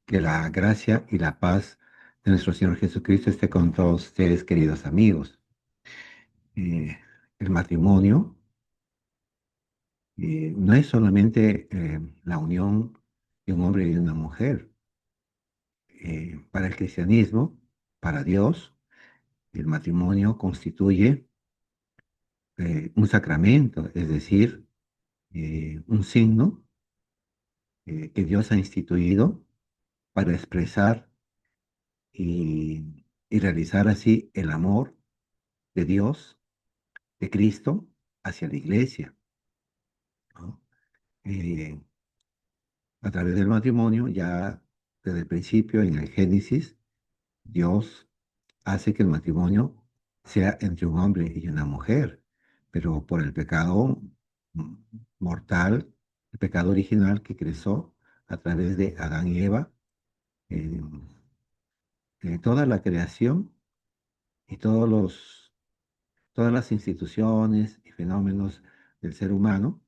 Que la gracia y la paz de nuestro Señor Jesucristo esté con todos ustedes, queridos amigos. Eh, el matrimonio no es solamente la unión de un hombre y de una mujer. Para el cristianismo, para Dios, el matrimonio constituye un sacramento, es decir, un signo que Dios ha instituido para expresar y realizar así el amor de Dios, de Cristo, hacia la iglesia, ¿no? Eh, a través del matrimonio, ya desde el principio, en el Génesis, Dios hace que el matrimonio sea entre un hombre y una mujer, pero por el pecado mm, mortal, el pecado original que creció a través de Adán y Eva, eh, toda la creación y todas las instituciones y fenómenos del ser humano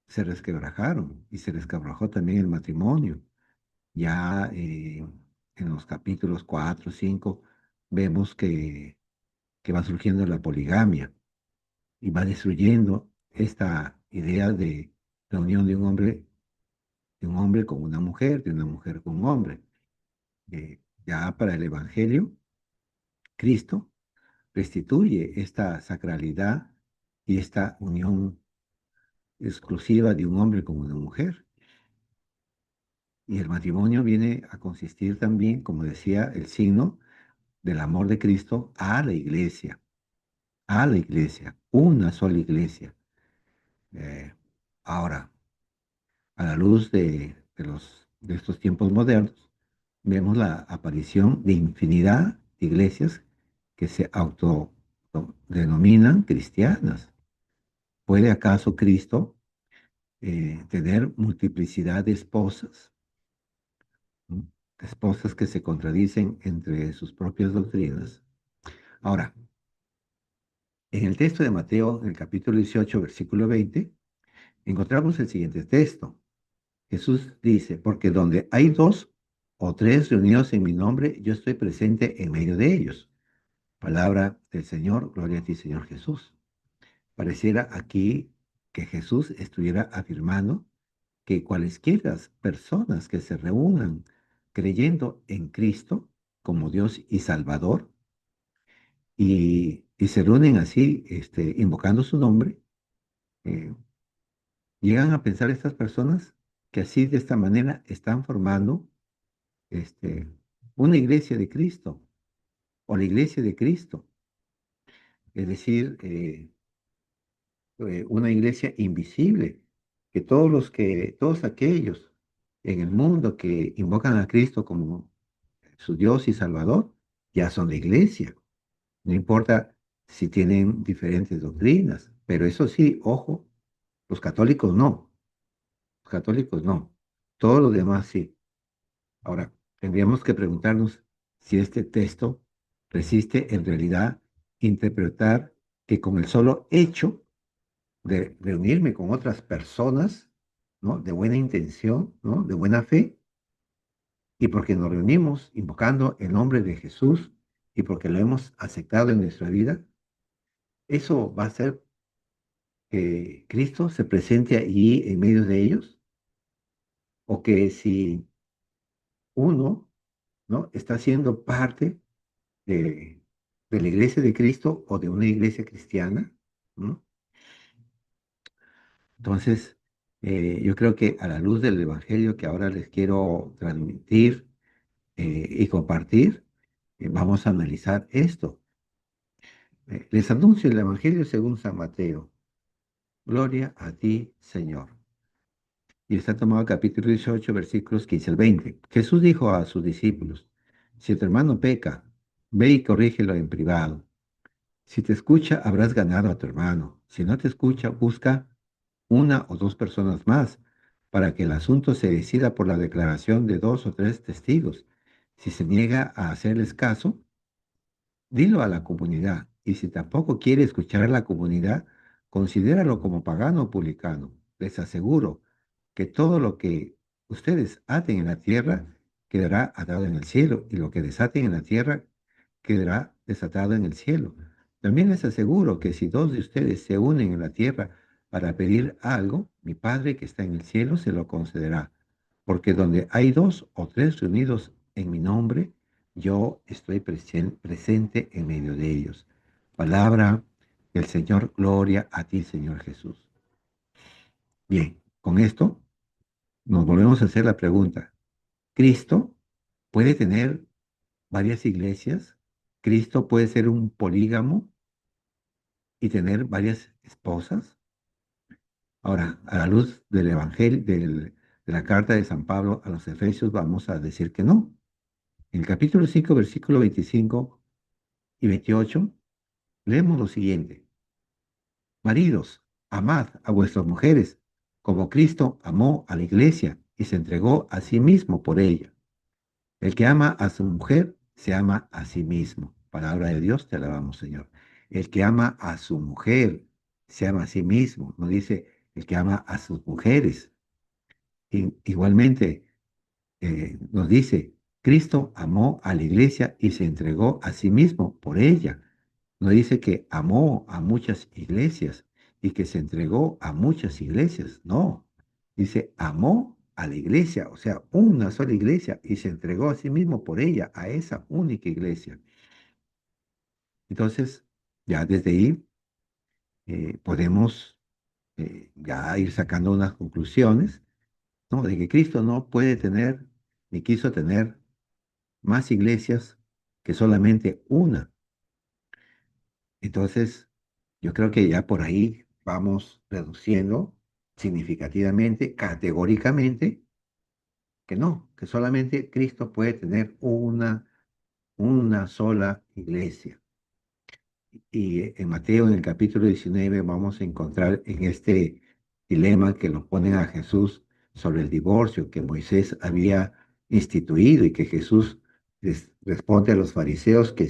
se resquebrajaron y se resquebrajó también el matrimonio. Ya en los capítulos 4, 5, vemos que va surgiendo la poligamia y va destruyendo esta idea de la unión de un hombre con una mujer, de una mujer con un hombre. Ya para el Evangelio, Cristo restituye esta sacralidad y esta unión exclusiva de un hombre con una mujer. Y el matrimonio viene a consistir también, como decía, el signo del amor de Cristo a la iglesia, una sola iglesia. Eh, ahora, a la luz de estos tiempos modernos, vemos la aparición de infinidad de iglesias que se autodenominan cristianas. ¿Puede acaso Cristo tener multiplicidad de esposas? ¿No? Esposas que se contradicen entre sus propias doctrinas. Ahora, en el texto de Mateo, en el capítulo 18, versículo 20, encontramos el siguiente texto. Jesús dice, porque donde hay dos o tres reunidos en mi nombre, yo estoy presente en medio de ellos. Palabra del Señor, gloria a ti, Señor Jesús. Pareciera aquí que Jesús estuviera afirmando que cualesquiera personas que se reúnan creyendo en Cristo como Dios y Salvador, y se reúnen así, invocando su nombre, eh, llegan a pensar estas personas que así de esta manera están formando este, una iglesia de Cristo o la iglesia de Cristo, es decir, una iglesia invisible, que todos aquellos en el mundo que invocan a Cristo como su Dios y Salvador, ya son de iglesia. No importa si tienen diferentes doctrinas, pero eso sí, ojo, los católicos no, los católicos no, todos los demás sí. Ahora, tendríamos que preguntarnos si este texto resiste en realidad interpretar que con el solo hecho de reunirme con otras personas, ¿no? De buena intención, ¿no? De buena fe, y porque nos reunimos invocando el nombre de Jesús y porque lo hemos aceptado en nuestra vida, eso va a hacer que Cristo se presente allí en medio de ellos, o que si uno, ¿no? Está siendo parte de, de la iglesia de Cristo o de una iglesia cristiana, ¿no? Entonces, yo creo que a la luz del Evangelio que ahora les quiero transmitir y compartir, vamos a analizar esto. Les anuncio el Evangelio según San Mateo. Gloria a ti, Señor. Y está tomado el capítulo 18, versículos 15 al 20. Jesús dijo a sus discípulos, si tu hermano peca, ve y corrígelo en privado. Si te escucha, habrás ganado a tu hermano. Si no te escucha, busca una o dos personas más para que el asunto se decida por la declaración de dos o tres testigos. Si se niega a hacerles caso, dilo a la comunidad. Y si tampoco quiere escuchar a la comunidad, considéralo como pagano o publicano. Les aseguro que todo lo que ustedes aten en la tierra quedará atado en el cielo, y lo que desaten en la tierra quedará desatado en el cielo. También les aseguro que si dos de ustedes se unen en la tierra para pedir algo, mi Padre que está en el cielo se lo concederá. Porque donde hay dos o tres reunidos en mi nombre, yo estoy presente en medio de ellos. Palabra del Señor, gloria a ti, Señor Jesús. Bien, con esto nos volvemos a hacer la pregunta. ¿Cristo puede tener varias iglesias? ¿Cristo puede ser un polígamo y tener varias esposas? Ahora, a la luz del Evangelio, de la carta de San Pablo a los Efesios, vamos a decir que no. En el capítulo 5, versículo 25 y 28, leemos lo siguiente. Maridos, amad a vuestras mujeres, como Cristo amó a la iglesia y se entregó a sí mismo por ella. El que ama a su mujer se ama a sí mismo. Palabra de Dios, te alabamos, Señor. El que ama a su mujer se ama a sí mismo. No dice el que ama a sus mujeres. Igualmente, nos dice, Cristo amó a la iglesia y se entregó a sí mismo por ella. No dice que amó a muchas iglesias y que se entregó a muchas iglesias. No, dice amó a la iglesia, o sea, una sola iglesia y se entregó a sí mismo por ella, a esa única iglesia. Entonces, ya desde ahí podemos ya ir sacando unas conclusiones, ¿no? De que Cristo no puede tener ni quiso tener más iglesias que solamente una. Entonces, yo creo que ya por ahí vamos reduciendo significativamente, categóricamente, que no, que solamente Cristo puede tener una sola iglesia. Y en Mateo, en el capítulo 19, vamos a encontrar en este dilema que lo ponen a Jesús sobre el divorcio que Moisés había instituido y que Jesús les responde a los fariseos que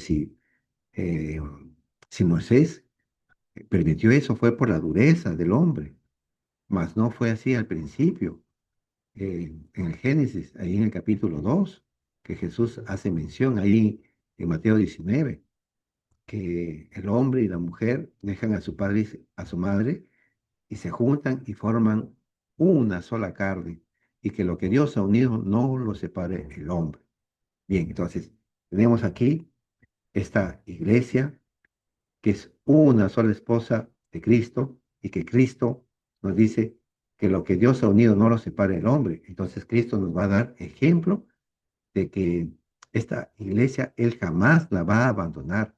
eh, si Moisés permitió eso fue por la dureza del hombre, mas no fue así al principio. En el Génesis, ahí en el capítulo 2 que Jesús hace mención ahí en Mateo 19, que el hombre y la mujer dejan a su padre y a su madre y se juntan y forman una sola carne, y que lo que Dios ha unido no lo separe el hombre. Bien, entonces tenemos aquí esta iglesia que es una sola esposa de Cristo y que Cristo nos dice que lo que Dios ha unido no lo separe el hombre. Entonces Cristo nos va a dar ejemplo de que esta iglesia Él jamás la va a abandonar.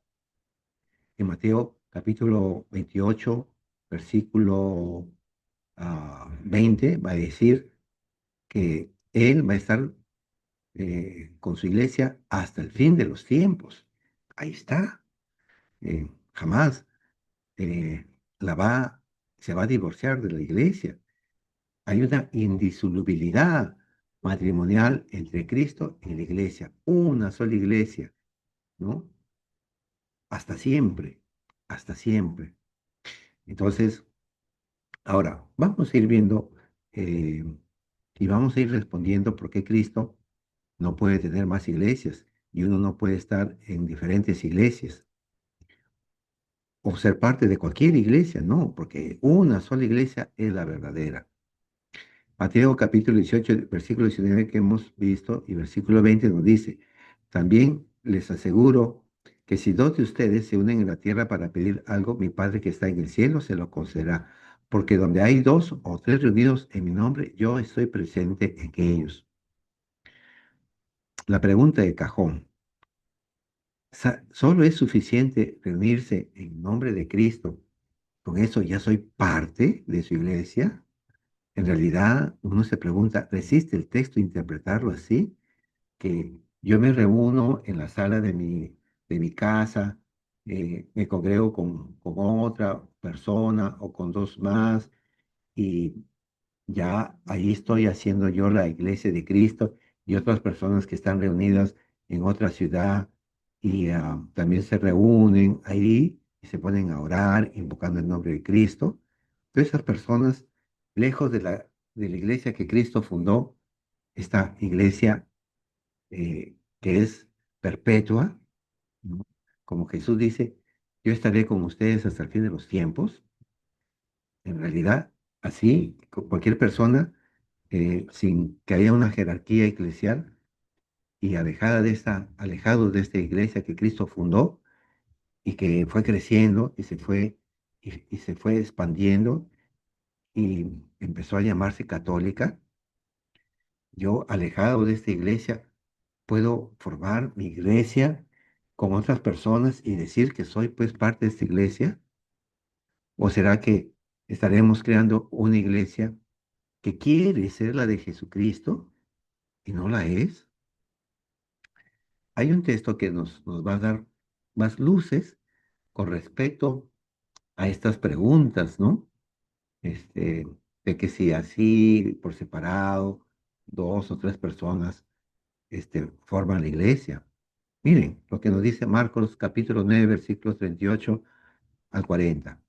En Mateo capítulo 28, versículo 20, va a decir que Él va a estar con su iglesia hasta el fin de los tiempos. Ahí está. Jamás eh, la va, se va a divorciar de la iglesia. Hay una indisolubilidad matrimonial entre Cristo y la iglesia, una sola iglesia, ¿no? Hasta siempre, hasta siempre. Entonces, ahora vamos a ir viendo eh, y vamos a ir respondiendo por qué Cristo no puede tener más iglesias y uno no puede estar en diferentes iglesias o ser parte de cualquier iglesia, no, porque una sola iglesia es la verdadera. Mateo capítulo 18, versículo 19 que hemos visto y versículo 20 nos dice, también les aseguro que si dos de ustedes se unen en la tierra para pedir algo, mi Padre que está en el cielo se lo concederá, porque donde hay dos o tres reunidos en mi nombre, yo estoy presente en ellos. La pregunta de cajón, ¿solo es suficiente reunirse en nombre de Cristo? ¿Con eso ya soy parte de su iglesia? En realidad, uno se pregunta, ¿resiste el texto interpretarlo así? Que yo me reúno en la sala de mi casa, me congrego con otra persona o con dos más y ya ahí estoy haciendo yo la iglesia de Cristo y otras personas que están reunidas en otra ciudad y también se reúnen ahí y se ponen a orar invocando el nombre de Cristo. Todas esas personas, lejos de la iglesia que Cristo fundó, esta iglesia que es perpetua, ¿no? Como Jesús dice, yo estaré con ustedes hasta el fin de los tiempos. En realidad, así, cualquier persona, sin que haya una jerarquía eclesial y alejado de esta iglesia que Cristo fundó y que fue creciendo y se fue expandiendo y empezó a llamarse católica. Yo, alejado de esta iglesia, puedo formar mi iglesia con otras personas y decir que soy pues parte de esta iglesia. ¿O será que estaremos creando una iglesia que quiere ser la de Jesucristo y no la es? Hay un texto que nos va a dar más luces con respecto a estas preguntas, ¿no? Este, de que si así, por separado, dos o tres personas, forman la iglesia. Miren lo que nos dice Marcos capítulo 9, versículos 38 al 40.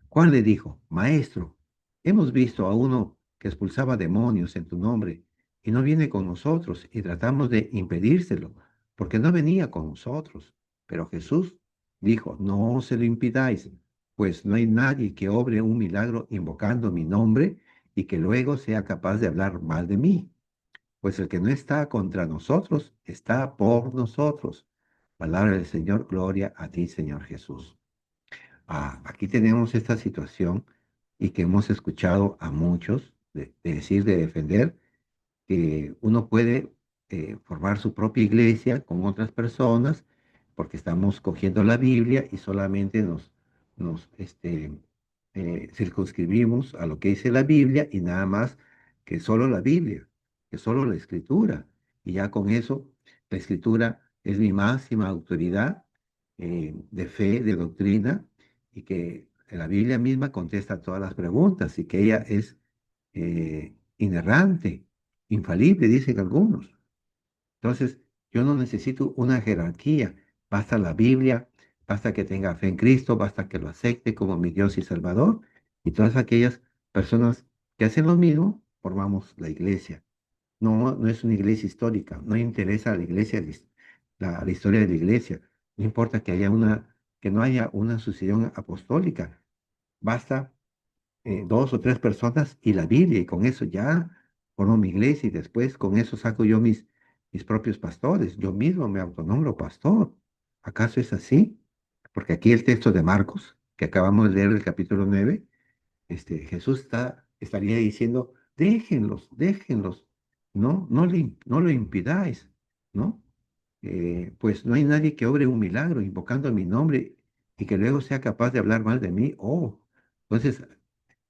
Juan le dijo, Maestro, hemos visto a uno que expulsaba demonios en tu nombre y no viene con nosotros y tratamos de impedírselo porque no venía con nosotros. Pero Jesús dijo, no se lo impidáis, pues no hay nadie que obre un milagro invocando mi nombre y que luego sea capaz de hablar mal de mí. Pues el que no está contra nosotros está por nosotros. Palabra del Señor, gloria a ti, Señor Jesús. Aquí tenemos esta situación y que hemos escuchado a muchos de decir, de defender, que uno puede formar su propia iglesia con otras personas porque estamos cogiendo la Biblia y solamente nos circunscribimos a lo que dice la Biblia y nada más que solo la Biblia, que solo la Escritura. Y ya con eso, la Escritura es mi máxima autoridad de fe, de doctrina, y que la Biblia misma contesta todas las preguntas y que ella es inerrante, infalible, dicen algunos. Entonces, yo no necesito una jerarquía. Basta la Biblia, basta que tenga fe en Cristo, basta que lo acepte como mi Dios y Salvador. Y todas aquellas personas que hacen lo mismo, formamos la iglesia. No, no es una iglesia histórica. No interesa a la iglesia la historia de la iglesia. No importa que no haya una sucesión apostólica. Basta dos o tres personas y la Biblia, y con eso ya formo mi iglesia y después con eso saco yo mis propios pastores. Yo mismo me autonombro pastor. ¿Acaso es así? Porque aquí el texto de Marcos, que acabamos de leer el capítulo 9, Jesús estaría diciendo, déjenlos, déjenlos, no lo impidáis, ¿no? Pues no hay nadie que obre un milagro invocando mi nombre y que luego sea capaz de hablar mal de mí. Oh, entonces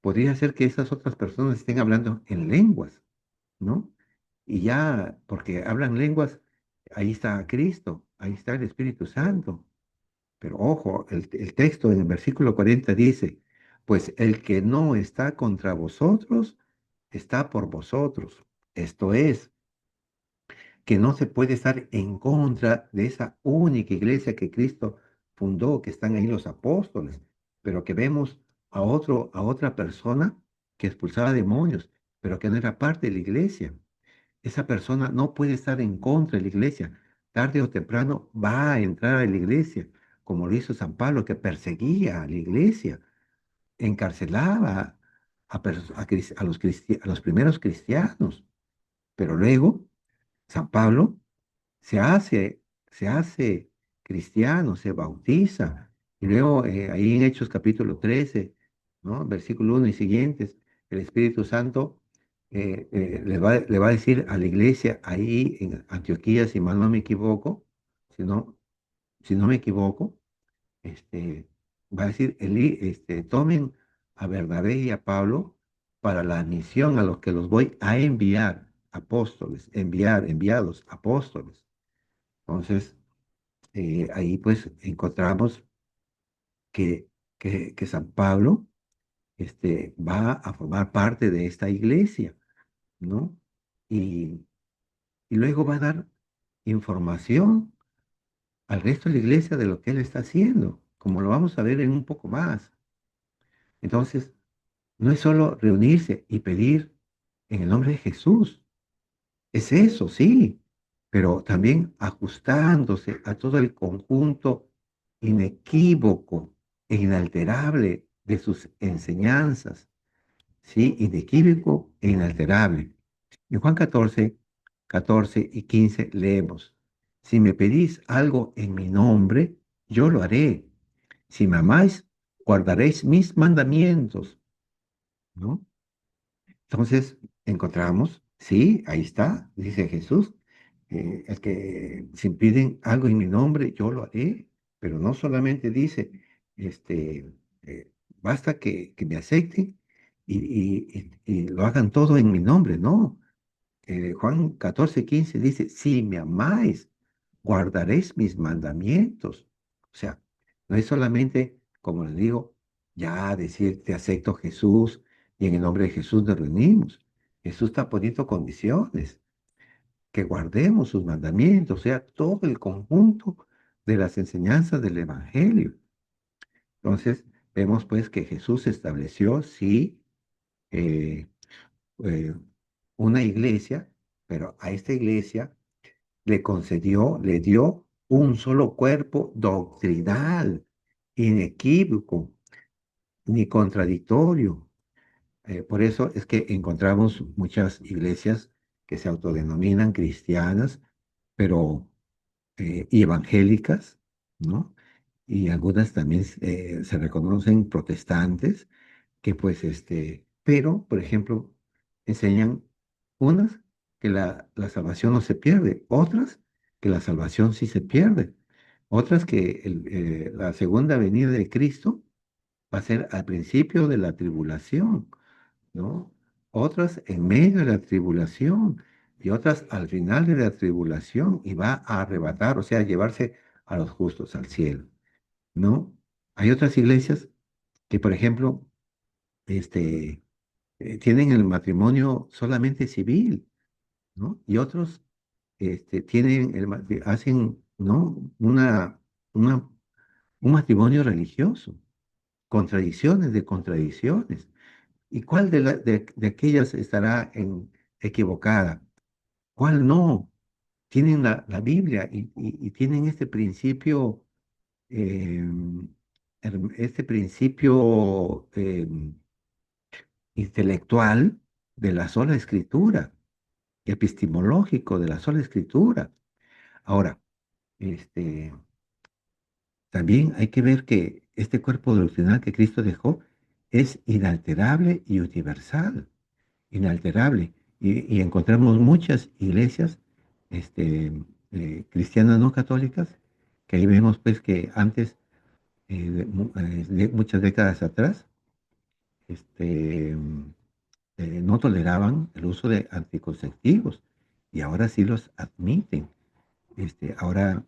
podría ser que esas otras personas estén hablando en lenguas, ¿no? Y ya, porque hablan lenguas, ahí está Cristo, ahí está el Espíritu Santo. Pero ojo, el texto en el versículo 40 dice, pues el que no está contra vosotros, está por vosotros. Esto es, que no se puede estar en contra de esa única iglesia que Cristo fundó, que están ahí los apóstoles, pero que vemos a otra persona que expulsaba demonios, pero que no era parte de la iglesia. Esa persona no puede estar en contra de la iglesia. Tarde o temprano va a entrar a la iglesia, como lo hizo San Pablo, que perseguía a la iglesia, encarcelaba a los primeros cristianos, pero luego San Pablo se hace, se hace cristiano, se bautiza. Y luego ahí en Hechos capítulo 13, ¿no? Versículo 1 y siguientes, el Espíritu Santo le va a decir a la iglesia ahí en Antioquía, si mal no me equivoco, si no, si no me equivoco, este, va a decir, tomen a Bernabé y a Pablo para la misión a los que los voy a enviar, apóstoles, enviados, apóstoles. Entonces, ahí pues encontramos que, que San Pablo va a formar parte de esta iglesia, ¿no? Y, y luego va a dar información al resto de la iglesia de lo que él está haciendo, como lo vamos a ver en un poco más. Entonces, no es solo reunirse y pedir en el nombre de Jesús, es eso, sí, pero también ajustándose a todo el conjunto inequívoco e inalterable de sus enseñanzas, ¿sí? Inequívoco e inalterable. En Juan 14 y 15 leemos, si me pedís algo en mi nombre, yo lo haré. Si me amáis, guardaréis mis mandamientos, ¿no? Entonces encontramos, sí, ahí está, dice Jesús, el que si piden algo en mi nombre, yo lo haré, pero no solamente dice, este, basta que me acepten y lo hagan todo en mi nombre, no. Juan 14:15 dice, si me amáis, guardaréis mis mandamientos. O sea, no es solamente, como les digo, ya decir, te acepto Jesús y en el nombre de Jesús nos reunimos. Jesús está poniendo condiciones, que guardemos sus mandamientos, o sea, todo el conjunto de las enseñanzas del Evangelio. Entonces, vemos pues que Jesús estableció, sí, eh, eh, una iglesia, pero a esta iglesia le concedió, le dio un solo cuerpo doctrinal, inequívoco, ni contradictorio. Por eso es que encontramos muchas iglesias que se autodenominan cristianas, pero y evangélicas, ¿no? Y algunas también se reconocen protestantes, que pues pero, por ejemplo, enseñan unas que la salvación no se pierde, otras que la salvación sí se pierde, otras que la segunda venida de Cristo va a ser al principio de la tribulación, ¿no? Otras en medio de la tribulación y otras al final de la tribulación y va a arrebatar, o sea, a llevarse a los justos al cielo, ¿no? Hay otras iglesias que, por ejemplo, este, tienen el matrimonio solamente civil, ¿no? Y otros tienen hacen, ¿no? Una, un matrimonio religioso, contradicciones de contradicciones. ¿Y cuál de aquellas estará equivocada? ¿Cuál no? Tienen la Biblia y tienen este principio, eh, este principio intelectual de la sola escritura, epistemológico de la sola escritura. Ahora, este, también hay que ver que este cuerpo doctrinal que Cristo dejó es inalterable y universal, inalterable. Y encontramos muchas iglesias cristianas no católicas, que ahí vemos pues que antes, de muchas décadas atrás, este, no toleraban el uso de anticonceptivos y ahora sí los admiten. Ahora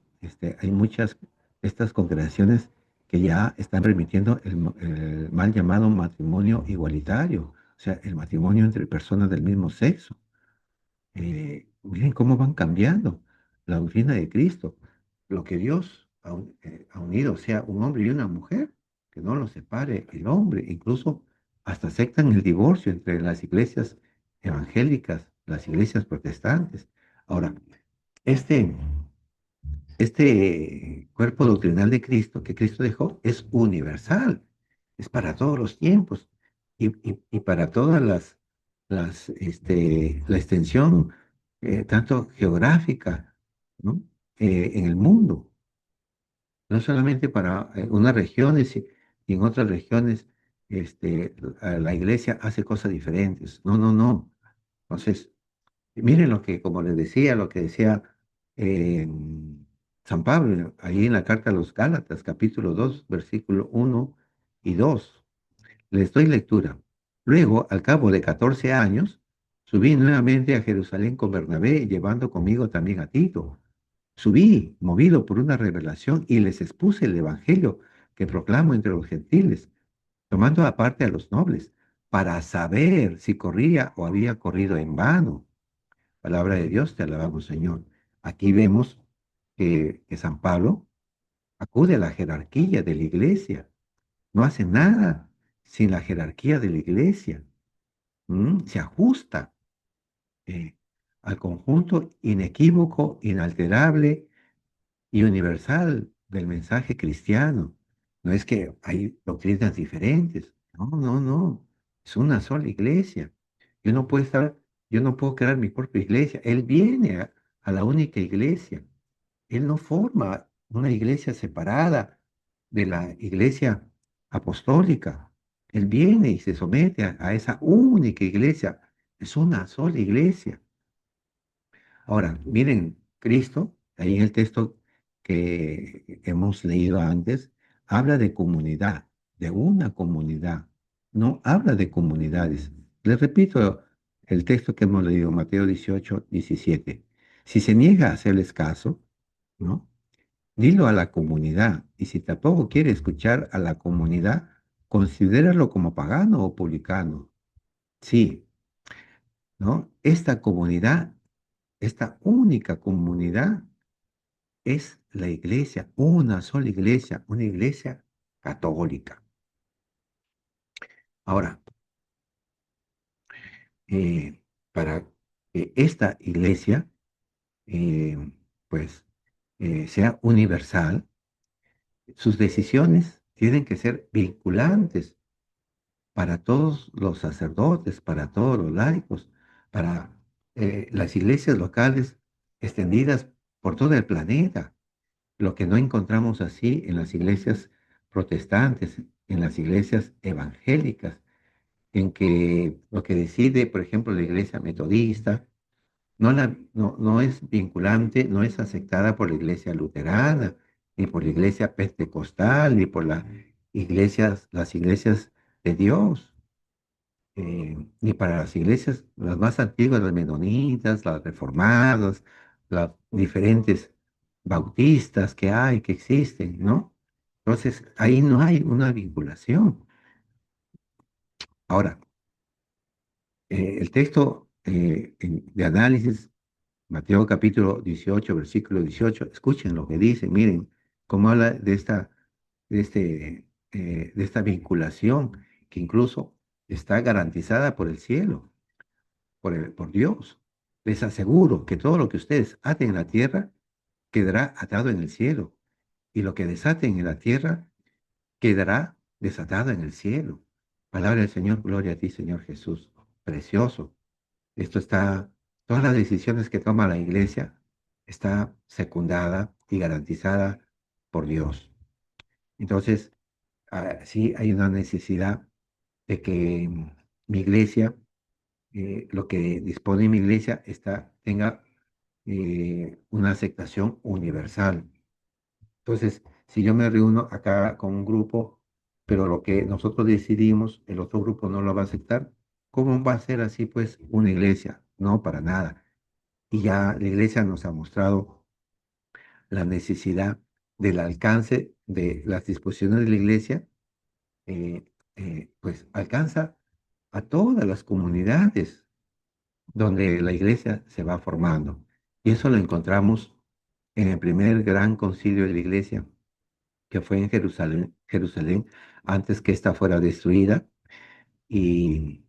hay muchas de estas congregaciones que ya están permitiendo el mal llamado matrimonio igualitario, o sea, el matrimonio entre personas del mismo sexo. Miren cómo van cambiando la doctrina de Cristo. Lo que Dios ha unido, o sea, un hombre y una mujer, que no los separe el hombre. Incluso hasta aceptan el divorcio entre las iglesias evangélicas, las iglesias protestantes. Ahora, este, este cuerpo doctrinal de Cristo que Cristo dejó es universal, es para todos los tiempos y para todas la extensión, tanto geográfica, ¿no? En el mundo, no solamente para unas regiones y en otras regiones la iglesia hace cosas diferentes. No, no, no. Entonces, miren lo que, como les decía, lo que decía eh, San Pablo, ahí en la carta a los Gálatas, capítulo 2 versículo 1 y 2. Les doy lectura. Luego, al cabo de 14 años, subí nuevamente a Jerusalén con Bernabé, llevando conmigo también a Tito. Subí, movido por una revelación, y les expuse el evangelio que proclamo entre los gentiles, tomando aparte a los nobles, para saber si corría o había corrido en vano. Palabra de Dios, te alabamos, Señor. Aquí vemos que San Pablo acude a la jerarquía de la iglesia. No hace nada sin la jerarquía de la iglesia. Se ajusta. eh, al conjunto inequívoco, inalterable y universal del mensaje cristiano. No es que hay doctrinas diferentes. No, no, no. Es una sola iglesia. Yo no puedo estar, yo no puedo crear mi propia iglesia. Él viene a la única iglesia. Él no forma una iglesia separada de la iglesia apostólica. Él viene y se somete a esa única iglesia. Es una sola iglesia. Ahora, miren, Cristo, ahí en el texto que hemos leído antes, habla de comunidad, de una comunidad. No habla de comunidades. Les repito el texto que hemos leído, Mateo 18, 17. Si se niega a hacerles caso, ¿no? Dilo a la comunidad. Y si tampoco quiere escuchar a la comunidad, considéralo como pagano o publicano. Sí, ¿no? Esta comunidad, esta única comunidad es la iglesia, una sola iglesia, una iglesia católica. Ahora, eh, para que esta iglesia, eh, pues, sea universal, sus decisiones tienen que ser vinculantes para todos los sacerdotes, para todos los laicos, para las iglesias locales extendidas por todo el planeta. Lo que no encontramos así en las iglesias protestantes, en las iglesias evangélicas, en que lo que decide, por ejemplo, la iglesia metodista, no es vinculante, no es aceptada por la iglesia luterana, ni por la iglesia pentecostal, ni por las iglesias de Dios, ni para las iglesias, las más antiguas, las menonitas, las reformadas, las diferentes bautistas que hay, que existen, ¿no? Entonces, ahí no hay una vinculación. Ahora, el texto de análisis, Mateo capítulo 18, versículo 18, escuchen lo que dice, miren cómo habla de esta vinculación que incluso está garantizada por el cielo, por Dios. Les aseguro que todo lo que ustedes aten en la tierra quedará atado en el cielo, y lo que desaten en la tierra quedará desatado en el cielo. Palabra del Señor, gloria a ti, Señor Jesús. Precioso. Esto está, todas las decisiones que toma la iglesia está secundada y garantizada por Dios. Entonces, sí hay una necesidad de que mi iglesia, lo que dispone mi iglesia, tenga una aceptación universal. Entonces, si yo me reúno acá con un grupo, pero lo que nosotros decidimos, el otro grupo no lo va a aceptar, ¿cómo va a ser así, pues, una iglesia? No, para nada. Y ya la iglesia nos ha mostrado la necesidad del alcance de las disposiciones de la iglesia, eh, pues alcanza a todas las comunidades donde la iglesia se va formando. Y eso lo encontramos en el primer gran concilio de la iglesia, que fue en Jerusalén, antes que ésta fuera destruida, y,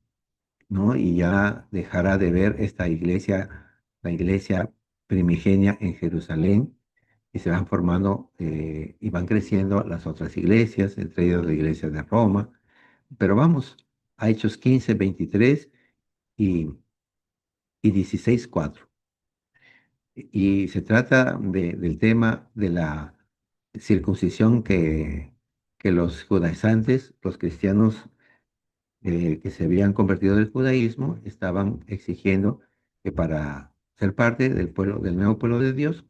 ¿no? Y ya dejará de ver esta iglesia, la iglesia primigenia en Jerusalén, y se van formando y van creciendo las otras iglesias, entre ellas la iglesia de Roma. Pero vamos a Hechos 15, 23 y, y 16, 4. Y se trata del tema de la circuncisión que los judaizantes, los cristianos que se habían convertido del judaísmo, estaban exigiendo que para ser parte del pueblo, del nuevo pueblo de Dios,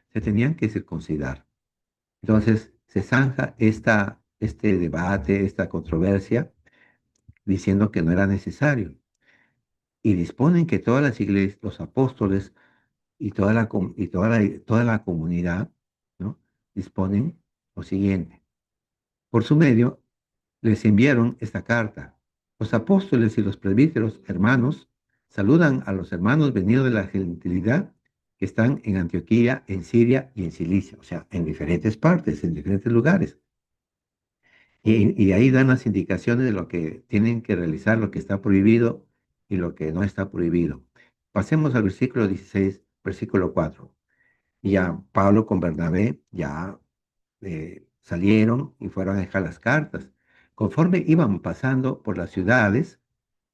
se tenían que circuncidar. Entonces se zanja este debate, esta controversia, diciendo que no era necesario. Y disponen que todas las iglesias, los apóstoles y toda la comunidad, ¿no? Disponen lo siguiente. Por su medio, les enviaron esta carta. Los apóstoles y los presbíteros, hermanos, saludan a los hermanos venidos de la gentilidad que están en Antioquía, en Siria y en Cilicia, o sea, en diferentes partes, en diferentes lugares. Y ahí dan las indicaciones de lo que tienen que realizar, lo que está prohibido y lo que no está prohibido. Pasemos al versículo 16, versículo 4. Y ya Pablo con Bernabé ya salieron y fueron a dejar las cartas. Conforme iban pasando por las ciudades,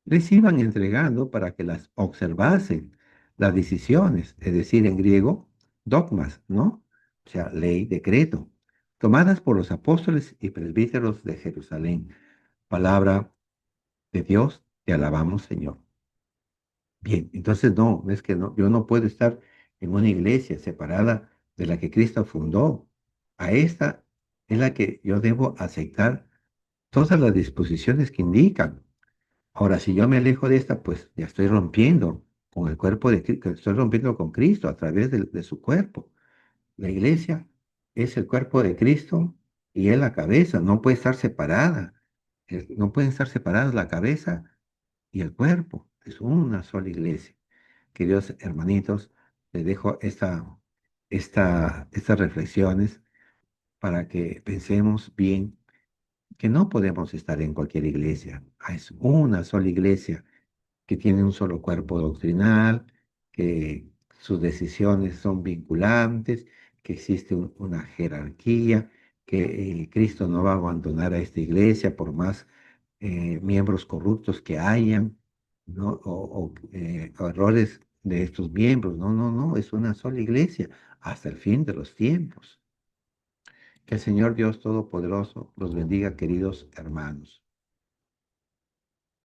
les iban entregando para que las observasen, las decisiones, es decir, en griego, dogmas, ¿no? O sea, ley, decreto, tomadas por los apóstoles y presbíteros de Jerusalén. Palabra de Dios, te alabamos, Señor. Bien, entonces no, es que no, yo no puedo estar en una iglesia separada de la que Cristo fundó. A esta es la que yo debo aceptar todas las disposiciones que indican. Ahora, si yo me alejo de esta, pues ya estoy rompiendo con el cuerpo de Cristo, estoy rompiendo con Cristo a través de su cuerpo. La iglesia es el cuerpo de Cristo y es la cabeza, no puede estar separada. No pueden estar separadas la cabeza y el cuerpo. Es una sola iglesia. Queridos hermanitos, les dejo estas reflexiones para que pensemos bien que no podemos estar en cualquier iglesia. Es una sola iglesia que tiene un solo cuerpo doctrinal, que sus decisiones son vinculantes, que existe una jerarquía, que Cristo no va a abandonar a esta iglesia por más miembros corruptos que hayan, ¿no? O errores de estos miembros. No, no, no, es una sola iglesia hasta el fin de los tiempos. Que el Señor Dios Todopoderoso los bendiga, queridos hermanos.